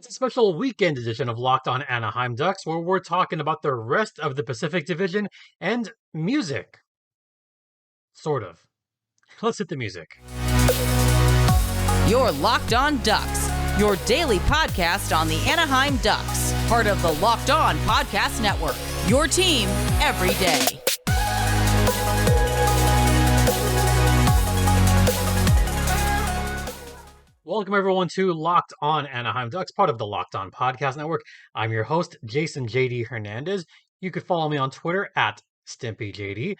It's a special weekend edition of Locked On Anaheim Ducks where we're talking about the rest of the Pacific Division and music. Sort of. Let's hit the music. You're Locked On Ducks, your daily podcast on the Anaheim Ducks, part of the Locked On Podcast Network, your team every day. Welcome, everyone, to Locked On Anaheim Ducks, part of the Locked On Podcast Network. I'm your host, Jason JD Hernandez. You could follow me on Twitter at StimpyJD,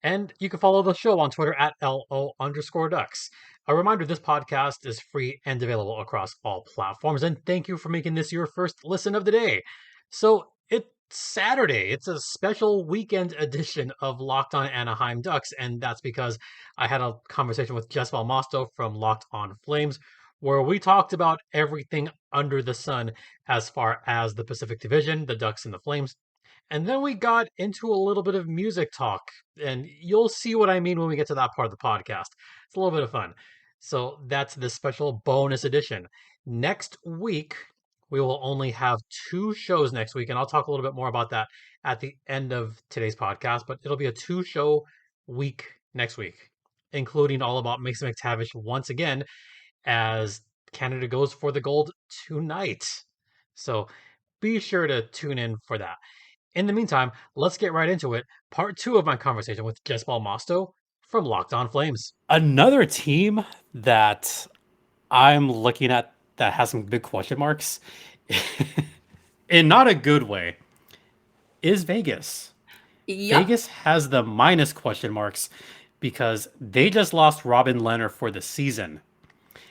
and you can follow the show on Twitter at LO_Ducks. A reminder, this podcast is free and available across all platforms, and thank you for making this your first listen of the day. So, it's Saturday. It's a special weekend edition of Locked On Anaheim Ducks, and that's because I had a conversation with Jess Belmosto from Locked On Flames, where we talked about everything under the sun as far as the Pacific Division, the Ducks and the Flames. And then we got into a little bit of music talk, and you'll see what I mean when we get to that part of the podcast. It's a little bit of fun. So that's this special bonus edition. Next week, we will only have 2 shows next week, and I'll talk a little bit more about that at the end of today's podcast, but it'll be a 2-show week next week, including all about Mason McTavish once again, as Canada goes for the gold tonight. So be sure to tune in for that. In the meantime, let's get right into it. Part 2 of my conversation with Jess Belmosto from Locked On Flames. Another team that I'm looking at that has some big question marks, in not a good way, is Vegas. Yep. Vegas has the minus question marks because they just lost Robin Lehner for the season.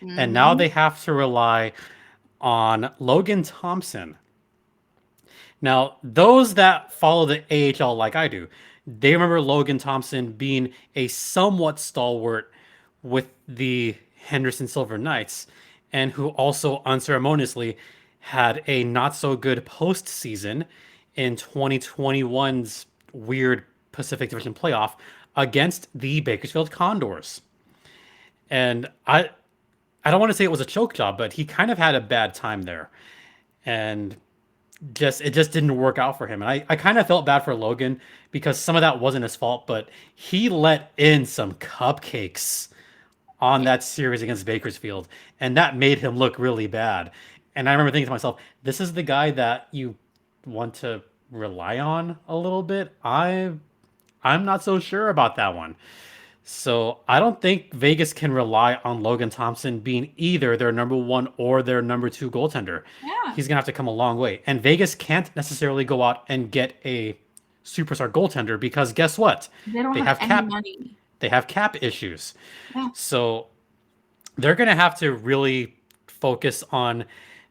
And now they have to rely on Logan Thompson. Now, those that follow the AHL like I do, they remember Logan Thompson being a somewhat stalwart with the Henderson Silver Knights, and who also unceremoniously had a not so good postseason in 2021's weird Pacific Division playoff against the Bakersfield Condors. And I don't want to say it was a choke job, but he kind of had a bad time there. And it just didn't work out for him. And I kind of felt bad for Logan because some of that wasn't his fault, but he let in some cupcakes on that series against Bakersfield, and that made him look really bad. And I remember thinking to myself, this is the guy that you want to rely on a little bit. I'm not so sure about that one. So I don't think Vegas can rely on Logan Thompson being either their number 1 or their number 2 goaltender. Yeah. He's going to have to come a long way. And Vegas can't necessarily go out and get a superstar goaltender because guess what? They don't have any money. They have cap issues. Yeah. So they're going to have to really focus on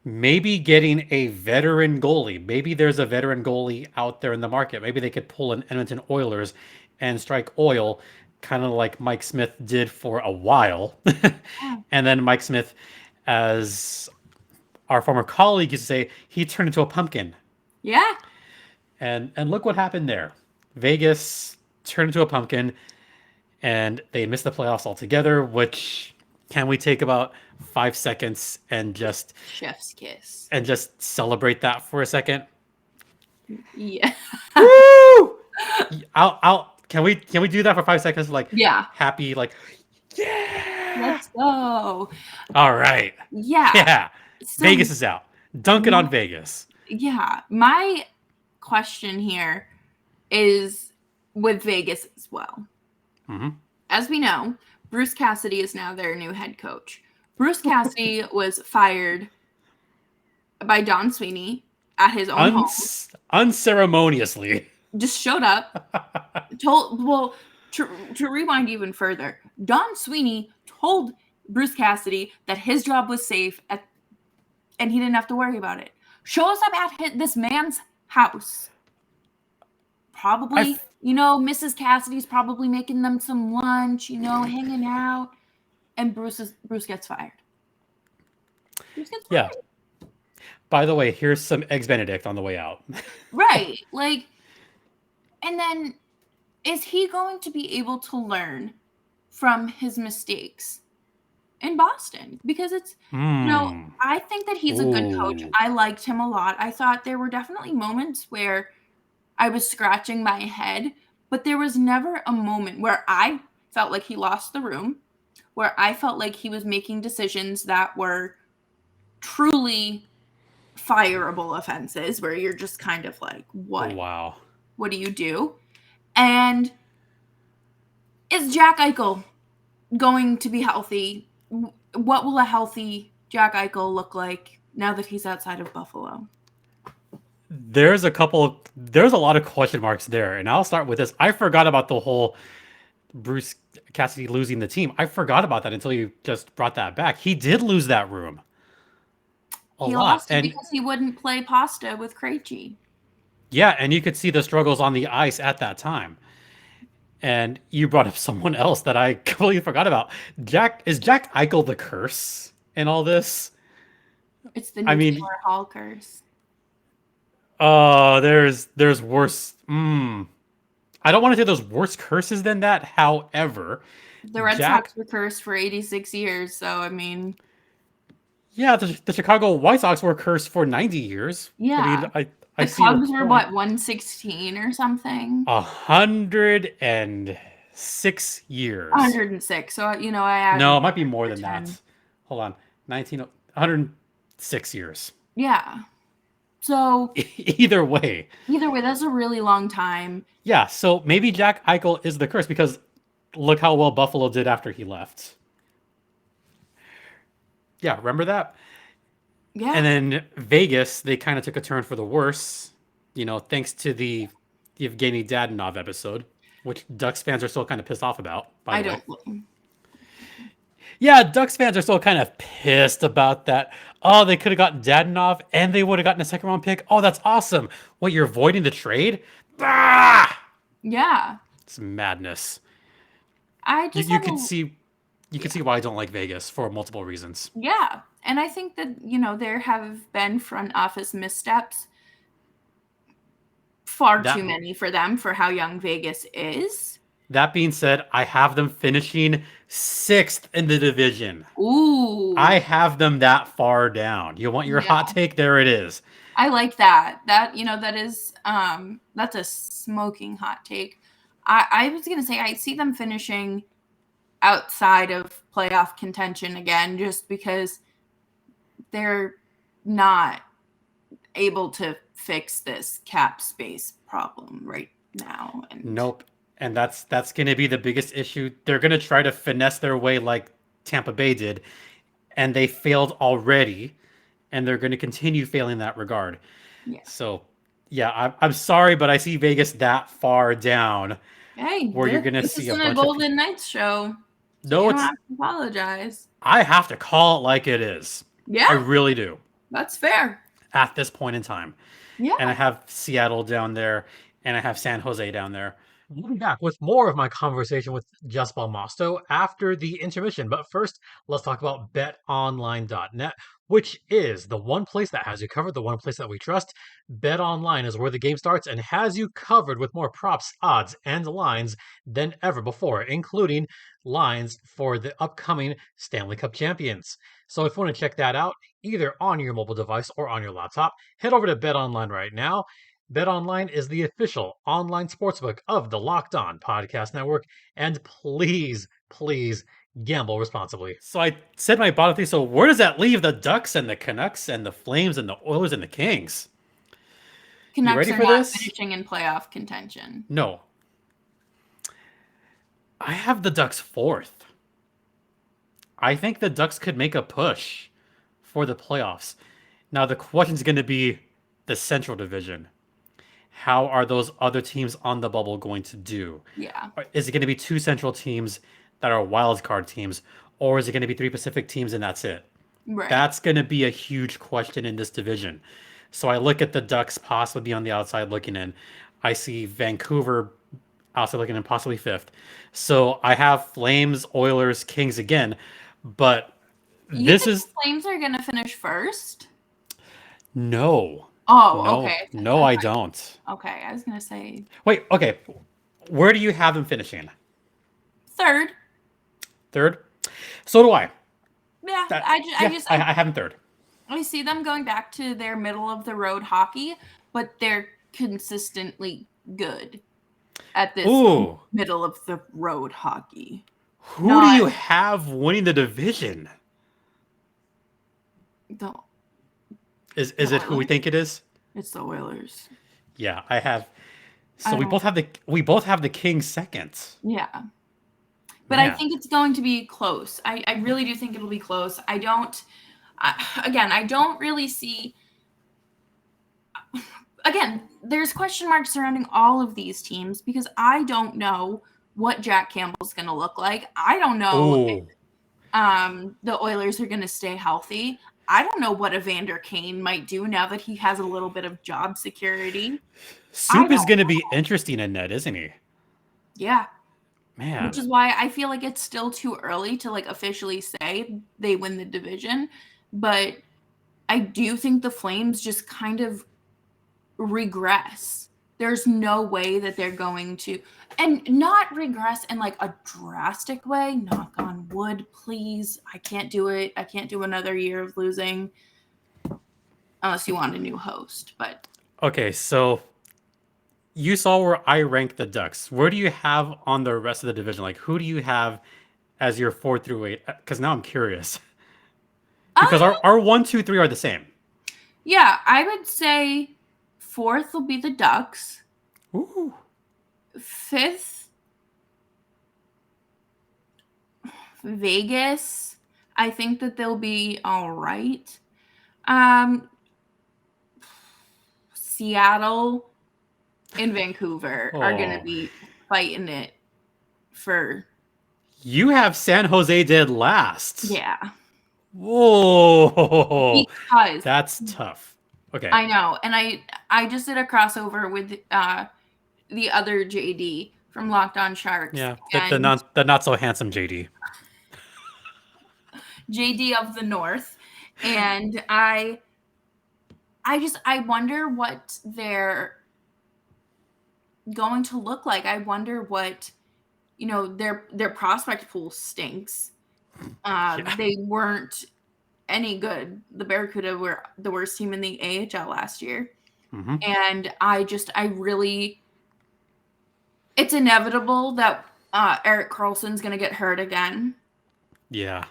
maybe getting a veteran goalie. Maybe there's a veteran goalie out there in the market. Maybe they could pull an Edmonton Oilers and strike oil, kind of like Mike Smith did for a while. And then Mike Smith, as our former colleague used to say, he turned into a pumpkin. Yeah. And look what happened there. Vegas turned into a pumpkin, and they missed the playoffs altogether, which, can we take about 5 seconds and just Chef's kiss. and just celebrate that for a second? Yeah. Woo! Can we do that for 5 seconds? Like, Yeah. happy, like, yeah. Let's go. All right. Yeah. Yeah. So, Vegas is out. Dunk it on Vegas. Yeah. My question here is with Vegas as well. Mm-hmm. As we know, Bruce Cassidy is now their new head coach. Bruce Cassidy was fired by Don Sweeney at his own home. Unceremoniously. Just showed up. To rewind even further, Don Sweeney told Bruce Cassidy that his job was safe and he didn't have to worry about it. Shows up at this man's house. Probably, Mrs. Cassidy's probably making them some lunch, hanging out. And Bruce gets fired. Yeah. By the way, here's some Eggs Benedict on the way out. Right. And then is he going to be able to learn from his mistakes? in Boston because it's, I think that he's a good coach. Ooh. I liked him a lot. I thought there were definitely moments where I was scratching my head, but there was never a moment where I felt like he lost the room, where I felt like he was making decisions that were truly fireable offenses, where you're just kind of like, what? Wow. What do you do? And is Jack Eichel going to be healthy? What will a healthy Jack Eichel look like now that he's outside of Buffalo? There's a lot of question marks there. And I'll start with this. I forgot about the whole Bruce Cassidy losing the team. I forgot about that until you just brought that back. He did lose that room. He lot. lost it And because he wouldn't play pasta with Krejci. yeah, and you could see the struggles on the ice at that time. And you brought up someone else that I completely forgot about. Is Jack Eichel the curse in all this? It's the I new mean, Taylor Hall curse. there's worse. I don't want to say there's worse curses than that. However, The Red Jack, Sox were cursed for 86 years, so I mean, yeah, the Chicago White Sox were cursed for 90 years. yeah. I mean, I The see your Cubs were point. what, 116 or something? 106 years. 106. So I added No, it might be more for than 10. that. Hold on, 106 years. Yeah. So Either way, that's a really long time. yeah. So maybe Jack Eichel is the curse because look how well Buffalo did after he left. Yeah, remember that? Yeah. And then Vegas, they kind of took a turn for the worse, thanks to the Evgeny Dadonov episode, which Ducks fans are still kind of pissed off about, by I the way. don't. Yeah, Ducks fans are still kind of pissed about that. Oh, they could have gotten Dadonov and they would have gotten a second round pick. Oh, that's awesome. What, you're avoiding the trade? Ah! Yeah. It's madness. I just You can see why I don't like Vegas for multiple reasons. Yeah. And I think that, there have been front office missteps. Far too many for them for how young Vegas is. That being said, I have them finishing 6th in the division. Ooh. I have them that far down. You want your hot take? There it is. I like that. That is that's a smoking hot take. I was gonna say I see them finishing outside of playoff contention again, just because they're not able to fix this cap space problem right now. And nope. And that's going to be the biggest issue. They're going to try to finesse their way like Tampa Bay did, and they failed already, and they're going to continue failing in that regard. Yeah. So, yeah, I'm sorry, but I see Vegas that far down. Hey, where you're going to see a bunch Golden Knights show. So no, you don't have to apologize. I have to call it like it is. Yeah, I really do. That's fair. At this point in time. Yeah. And I have Seattle down there, and I have San Jose down there. We'll be back with more of my conversation with Jess Belmosto after the intermission. But first, let's talk about betonline.net, which is the one place that has you covered, the one place that we trust. BetOnline is where the game starts and has you covered with more props, odds, and lines than ever before, including lines for the upcoming Stanley Cup champions. So if you want to check that out, either on your mobile device or on your laptop, head over to BetOnline right now. BetOnline is the official online sportsbook of the Locked On Podcast Network, and please gamble responsibly. So I said my bottom three. So where does that leave the Ducks and the Canucks and the Flames and the Oilers and the Kings? Canucks ready are for not this? finishing in playoff contention. No. I have the Ducks 4th. I think the Ducks could make a push for the playoffs. Now the question is going to be the Central Division. How are those other teams on the bubble going to do? Yeah. Is it going to be 2 Central teams that are wild card teams, or is it going to be 3 Pacific teams and that's it? Right. That's going to be a huge question in this division. So I look at the Ducks possibly be on the outside looking in. I see Vancouver outside looking in, possibly 5th. So I have Flames, Oilers, Kings again, but You think the Flames are going to finish first? No. Oh, no, okay. No, I don't. Okay, I was going to say Wait, okay. Where do you have them finishing? 3rd. 3rd? So do I. Yeah, I have them third. I see them going back to their middle of the road hockey, but they're consistently good at this Ooh, middle of the road hockey. who do you have winning the division? The, Is it who we think it is? it's the Oilers. Yeah, I have. So we both have the Kings second. Yeah. But I think it's going to be close. I really do think it'll be close. I don't really see. Again, there's question marks surrounding all of these teams because I don't know what Jack Campbell's going to look like. I don't know if the Oilers are going to stay healthy. I don't know what Evander Kane might do now that he has a little bit of job security. Soup is going to be interesting in net, isn't he? Yeah. Man. Which is why I feel like it's still too early to like officially say they win the division. But I do think the Flames just kind of regress. There's no way that they're going to, and not regress in like a drastic way. Knock on wood, please. I can't do it. I can't do another year of losing unless you want a new host. But okay, so you saw where I rank the Ducks. Where do you have on the rest of the division? Like, who do you have as your 4 through 8? Because now I'm curious. Because our 1, 2, 3 are the same. Yeah, I would say 4th will be the Ducks. Ooh. 5th, Vegas. I think that they'll be all right. Seattle and Vancouver are going to be fighting it for. You have San Jose dead last. Yeah. Whoa. Because that's tough. Okay. I know. And I just did a crossover with the other JD from Locked On Sharks. Yeah, the not so handsome JD. JD of the North. And I wonder what they're going to look like. I wonder what, their prospect pool stinks. They weren't any good. The Barracuda were the worst team in the AHL last year. Mm-hmm. And it's inevitable that Erik Karlsson's going to get hurt again. Yeah.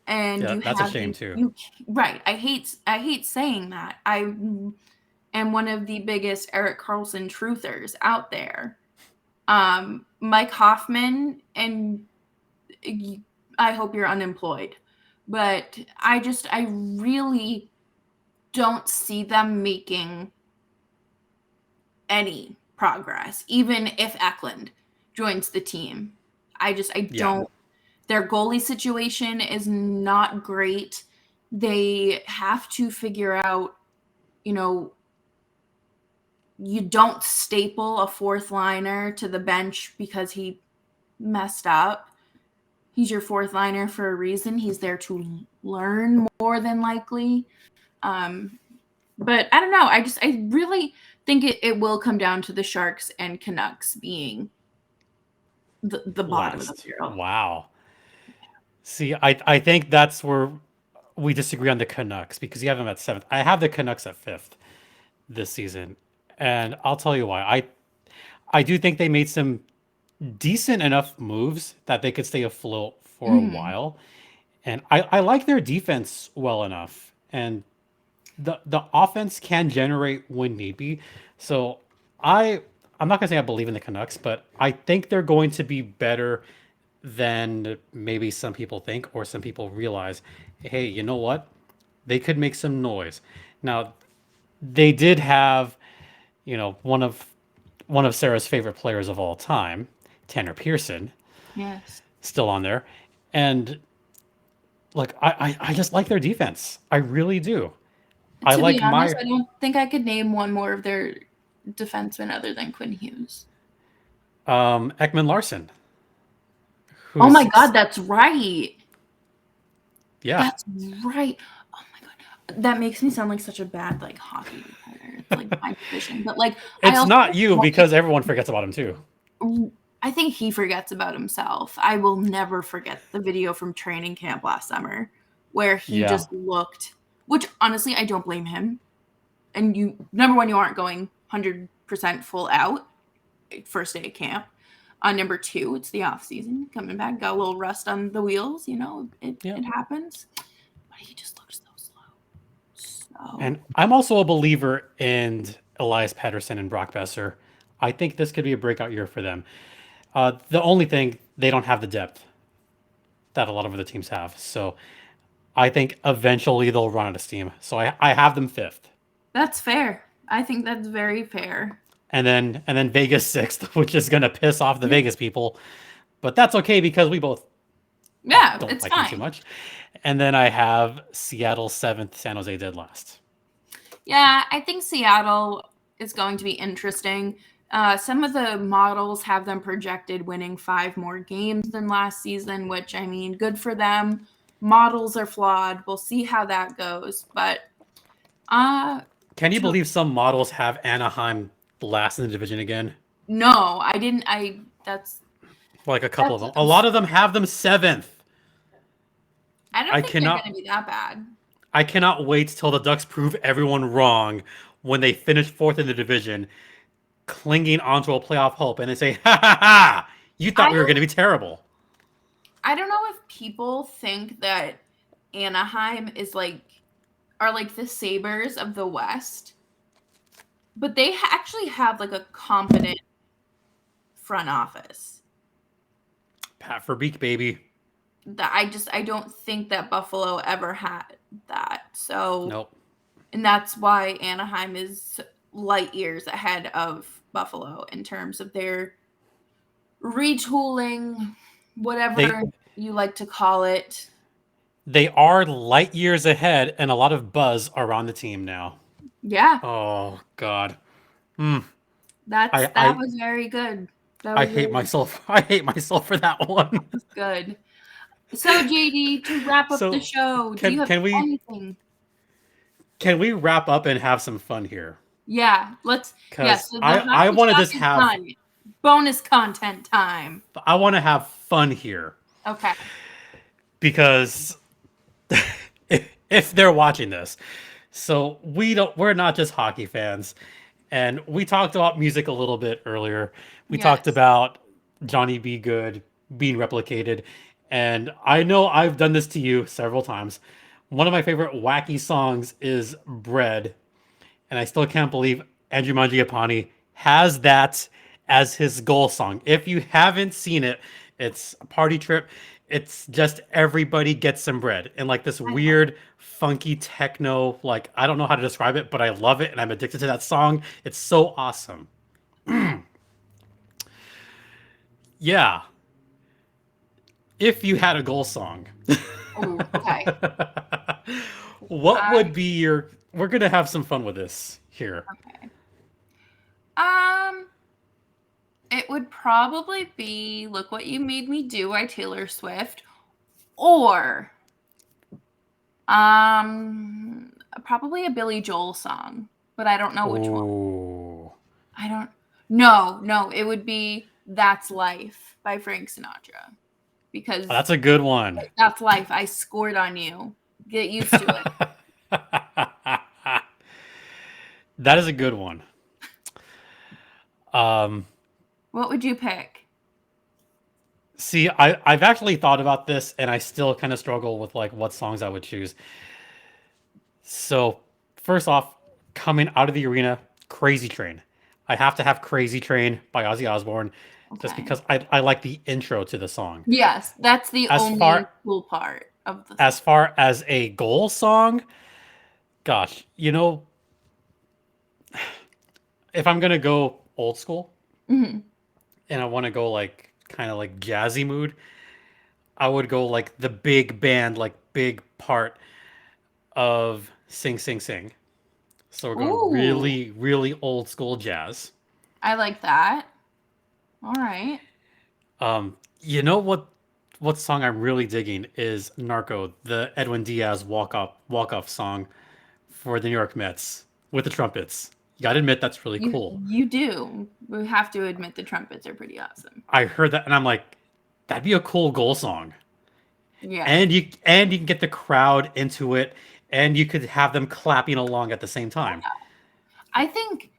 And that's a shame too. Right. I hate saying that. I am one of the biggest Erik Karlsson truthers out there. Mike Hoffman, and I hope you're unemployed. But I really don't see them making any progress, even if Eklund joins the team. I don't. Their goalie situation is not great. They have to figure out, you don't staple a 4th liner to the bench because he messed up. He's your 4th liner for a reason. He's there to learn more than likely. But I don't know. I really think it will come down to the Sharks and Canucks being the bottom of the barrel. Wow. See, I think that's where we disagree on the Canucks because you have them at 7th. I have the Canucks at 5th this season. And I'll tell you why. I do think they made some decent enough moves that they could stay afloat for a while. And I like their defense well enough. And the offense can generate when need be. So I'm not gonna say I believe in the Canucks, but I think they're going to be better than maybe some people think or some people realize. Hey, you know what? They could make some noise. Now, they did have, one of Sarah's favorite players of all time, Tanner Pearson. Yes. Still on there. And I just like their defense. I really do. To be honest, I don't think I could name one more of their defensemen other than Quinn Hughes. Ekman Larson. Oh my God, that's right. Yeah. That's right. Oh my God. That makes me sound like such a bad hockey player. It's my position. But it's not you because everyone forgets about him too. I think he forgets about himself. I will never forget the video from training camp last summer where he Yeah. just looked, which honestly, I don't blame him. And number one, you aren't going 100% full out first day of camp. Number two, it's the off season, coming back, got a little rust on the wheels, it happens. But he just looks so slow. And I'm also a believer in Elias Pettersson and Brock Besser. I think this could be a breakout year for them. The only thing, they don't have the depth that a lot of other teams have. So I think eventually they'll run out of steam. So I have them 5th. That's fair. I think that's very fair. And then Vegas 6th, which is gonna piss off the Vegas people. But that's okay because we both don't it's like fine. them too much. And then I have Seattle 7th, San Jose dead last. Yeah, I think Seattle is going to be interesting. Some of the models have them projected winning 5 more games than last season, which, I mean, good for them. Models are flawed. We'll see how that goes. But can you believe some models have Anaheim last in the division again? No, I didn't. That's like a couple of them. A lot of them have them 7th. I don't think they're going to be that bad. I cannot wait till the Ducks prove everyone wrong when they finish 4th in the division, clinging onto a playoff hope, and they say, "Ha ha ha! You thought we were going to be terrible." I don't know if people think that Anaheim are like the Sabres of the West, but they actually have like a competent front office. Pat Verbeek, baby. I don't think that Buffalo ever had that. So nope. And that's why Anaheim is light years ahead of Buffalo in terms of their retooling, whatever you like to call it. They are light years ahead, and a lot of buzz around the team now. Yeah. Oh God. That was very good. I hate myself. I hate myself for that one. That's good. So JD, to wrap up the show, do you have anything? Can we wrap up and have some fun here? Yeah, let's. Because I want to just have bonus content time. I want to have fun here. Okay. Because if they're watching this, so we're not just hockey fans, and we talked about music a little bit earlier. We talked about Johnny B. Good being replicated, and I know I've done this to you several times. One of my favorite wacky songs is Bread, and I still can't believe Andrew Mangiapane has that as his goal song. If you haven't seen it, it's a party trip. It's just everybody gets some bread and like this weird, funky techno. Like, I don't know how to describe it, but I love it and I'm addicted to that song. It's so awesome. Yeah. If you had a goal song. Ooh, okay. What would be your... We're going to have some fun with this here. Okay. It would probably be Look What You Made Me Do by Taylor Swift, or probably a Billy Joel song, but I don't know which one. No, it would be That's Life by Frank Sinatra, because that's a good one. That's Life. I scored on you. Get used to it. That is a good one. What would you pick? See, I've actually thought about this, and I still kind of struggle with like what songs I would choose. So, first off, coming out of the arena, Crazy Train. I have to have Crazy Train by Ozzy Osbourne, just because I like the intro to the song. Yes, that's the only cool part of the song. As far as a goal song, gosh, if I'm gonna go old school, and I want to go like kind of like jazzy mood, I would go like the big band, like big part of Sing Sing Sing. So we're going really, really old school jazz. I like that. All right. You know what song I'm really digging is Narco, the Edwin Diaz walk off song for the New York Mets with the trumpets. You gotta admit that's really cool. You do. We have to admit the trumpets are pretty awesome. I heard that and I'm like, that'd be a cool goal song. Yeah. And you can get the crowd into it, and you could have them clapping along at the same time. I think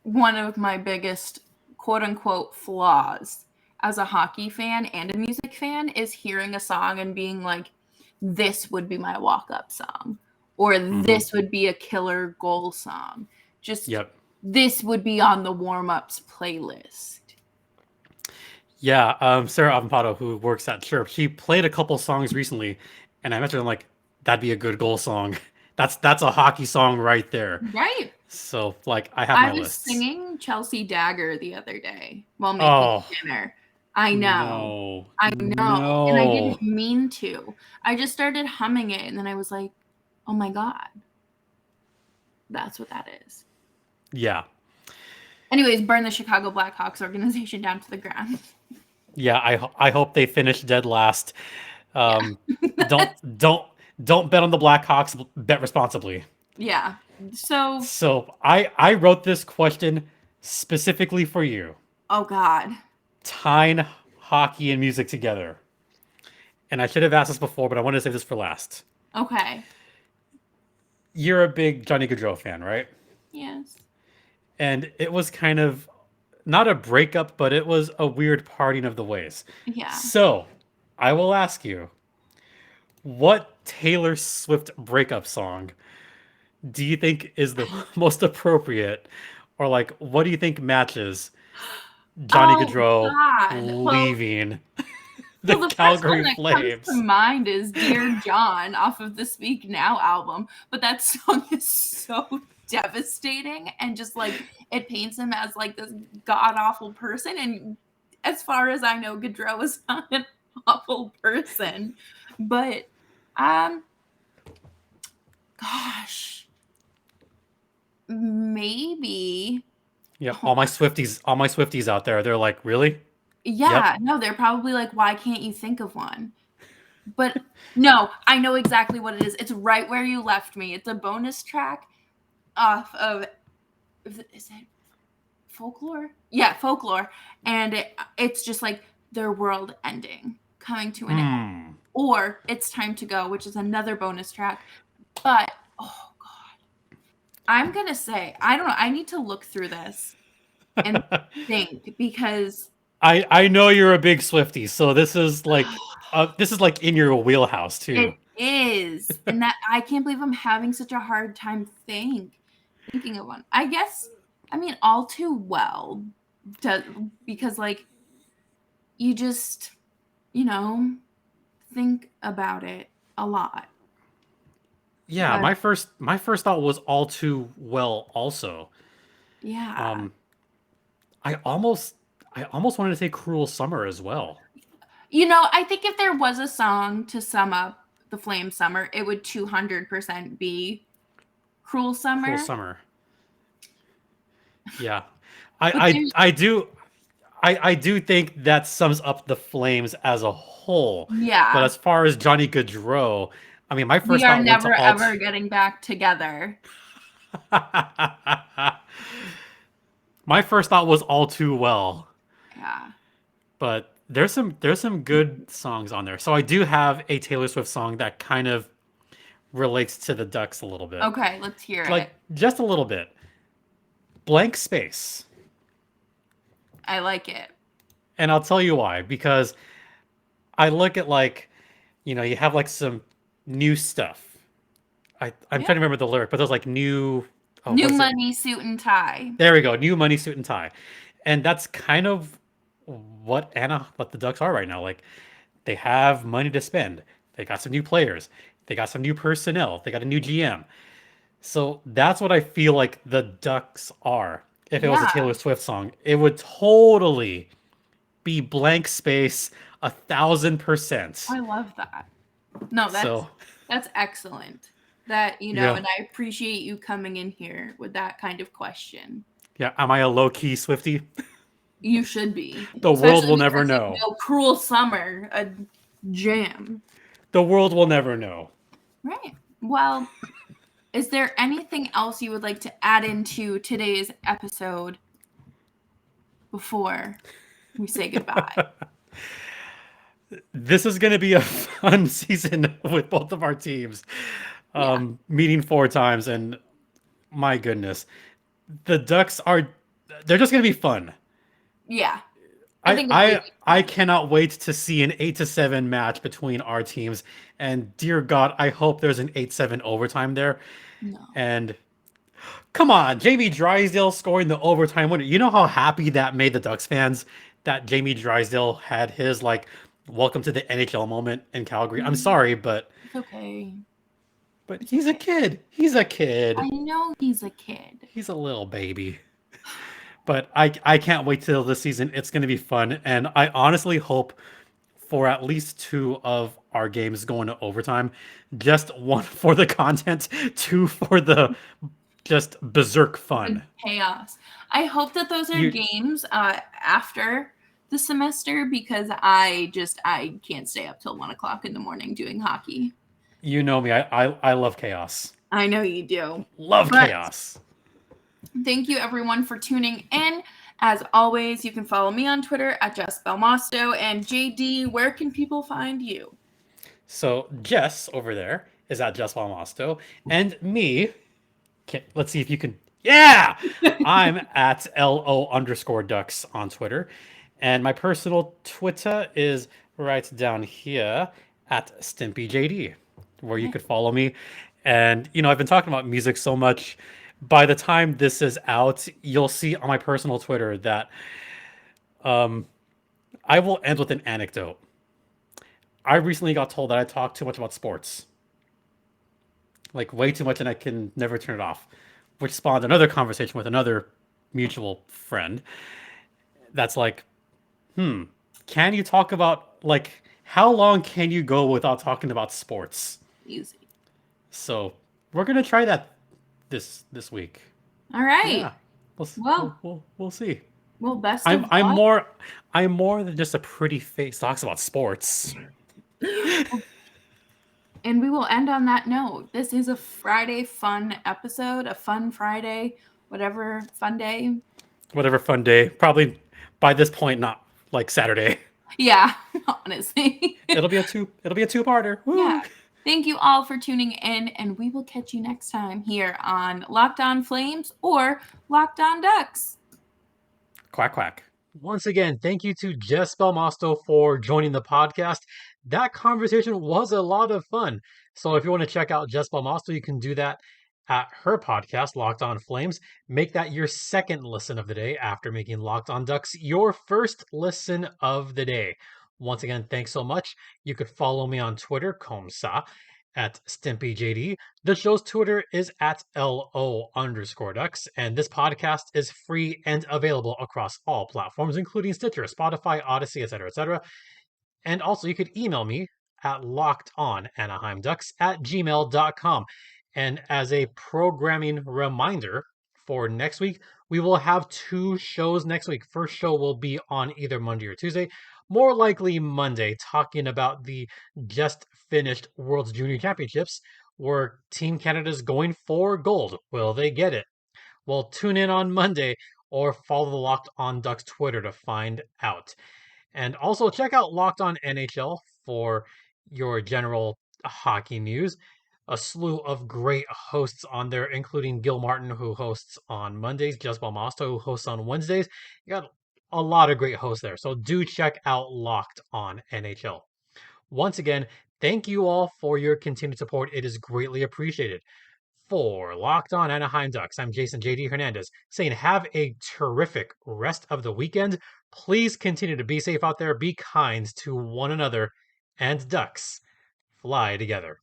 one of my biggest quote unquote flaws as a hockey fan and a music fan is hearing a song and being like, this would be my walk-up song, or this would be a killer goal song. Just this would be on the warm-ups playlist. Yeah, Sarah Avampado, who works at Chirp, she played a couple songs recently, and I mentioned, I'm like, that'd be a good goal song. That's a hockey song right there. Right. So, like, I have my was lists. singing Chelsea Dagger the other day while making dinner. I know. I know. No. And I didn't mean to. I just started humming it, and then I was like, oh my God. That's what that is. Yeah. Anyways, burn the Chicago Blackhawks organization down to the ground. Yeah, I hope they finish dead last. Don't bet on the Blackhawks. Bet responsibly. Yeah. So I wrote this question specifically for you. Oh God. Tying hockey and music together. And I should have asked this before, but I wanted to save this for last. Okay. You're a big Johnny Gaudreau fan, right? Yes. And it was kind of not a breakup, but it was a weird parting of the ways. Yeah. So I will ask you, what Taylor Swift breakup song do you think is the most appropriate? Or like, what do you think matches Johnny Gaudreau leaving the Calgary first one that Flames? Comes to mind is "Dear John" off of the Speak Now album, but that song is so devastating and just like it paints him as like this god awful person. And as far as I know, Gaudreau is not an awful person, but gosh, maybe. Yeah, all my Swifties out there, they're like, really? Yeah, no, they're probably like, why can't you think of one? But no, I know exactly what it is. It's Right Where You Left Me. It's a bonus track off of, is it Folklore? Yeah, Folklore. And it's just like their world ending, coming to an end. Or It's Time to Go, which is another bonus track. But, oh God. I'm going to say, I don't know. I need to look through this and think because... I know you're a big Swiftie, so this is like in your wheelhouse too. It is, and that I can't believe I'm having such a hard time thinking of one. I guess, I mean, All Too Well, because like you just, think about it a lot. Yeah, my first thought was All Too Well also. Yeah. I almost wanted to say Cruel Summer as well. I think if there was a song to sum up the Flame Summer, it would 200% be Cruel Summer. Cruel Summer. Yeah. I do think that sums up the Flames as a whole. Yeah. But as far as Johnny Gaudreau, I mean, my first we are thought never ever getting back together. My first thought was All Too Well. Yeah. But there's some good songs on there. So I do have a Taylor Swift song that kind of relates to the Ducks a little bit. Okay, let's hear it. Like just a little bit. Blank Space. I like it. And I'll tell you why. Because I look at like, you have like some new stuff. I'm trying to remember the lyric, but there's like new money, suit and tie. There we go. New money, suit and tie. And that's kind of what the Ducks are right now. Like they have money to spend. They got some new players. They got some new personnel. They got a new GM. So that's what I feel like the Ducks are. If it was a Taylor Swift song, it would totally be Blank Space 1,000%. I love that. No, that's excellent. That, and I appreciate you coming in here with that kind of question. Yeah, am I a low-key Swiftie? You should be. The world will never know. Cruel Summer, a jam. The world will never know. Right. Well, Is there anything else you would like to add into today's episode before we say goodbye? This is going to be a fun season with both of our teams. Meeting 4 times, and my goodness, the Ducks they're just going to be fun. Yeah. I cannot wait to see an 8-7 match between our teams, and dear God, I hope there's an 8-7 overtime there. No. And come on, Jamie Drysdale scoring the overtime winner. You know how happy that made the Ducks fans that Jamie Drysdale had his welcome to the NHL moment in Calgary. I'm sorry, but It's okay. But he's a kid. He's a kid. I know he's a kid. He's a little baby. But I can't wait till this season. It's going to be fun. And I honestly hope for at least 2 of our games going to overtime. Just 1 for the content, 2 for the just berserk fun. Chaos. I hope that those are games after the semester, because I can't stay up till 1 o'clock in the morning doing hockey. You know me. I love chaos. I know you do. Love chaos. Thank you, everyone, for tuning in. As always, you can follow me on Twitter at Jess Belmosto. And JD, where can people find you? So Jess over there is at Jess Belmosto. And me, let's see if you can. Yeah! I'm at LO_Ducks on Twitter. And my personal Twitter is right down here at StimpyJD, where you could follow me. And, I've been talking about music so much. By the time this is out, you'll see on my personal Twitter that I will end with an anecdote. I recently got told that I talk too much about sports. Way too much, and I can never turn it off. Which spawned another conversation with another mutual friend. That's can you talk about, how long can you go without talking about sports? Easy. So we're going to try that this week. All right. Yeah. We'll see. Well, best of luck. I'm more than just a pretty face talks about sports. And we will end on that note. This is a Friday fun episode, a fun Friday, whatever fun day. Whatever fun day. Probably by this point, not Saturday. Yeah, honestly. It'll be a two-parter. Woo. Yeah. Thank you all for tuning in, and we will catch you next time here on Locked On Flames or Locked On Ducks. Quack, quack. Once again, thank you to Jess Belmosto for joining the podcast. That conversation was a lot of fun. So if you want to check out Jess Belmosto, you can do that at her podcast, Locked On Flames. Make that your second listen of the day after making Locked On Ducks your first listen of the day. Once again, thanks so much. You could follow me on Twitter, Comsa, at StimpyJD. The show's Twitter is at LO_Ducks. And this podcast is free and available across all platforms, including Stitcher, Spotify, Odyssey, etc., etc. And also, you could email me at lockedonanaheimducks@gmail.com. And as a programming reminder for next week, we will have 2 shows next week. First show will be on either Monday or Tuesday, more likely Monday, talking about the just finished World's Junior Championships, where Team Canada's going for gold. Will they get it? Well, tune in on Monday or follow the Locked On Ducks Twitter to find out. And also check out Locked On NHL for your general hockey news. A slew of great hosts on there, including Gil Martin, who hosts on Mondays, Jess Belmosto, who hosts on Wednesdays. You got a lot of great hosts there, so do check out Locked On NHL. Once again, thank you all for your continued support. It is greatly appreciated. For Locked On Anaheim Ducks, I'm Jason JD Hernandez, saying have a terrific rest of the weekend. Please continue to be safe out there, be kind to one another, and Ducks fly together.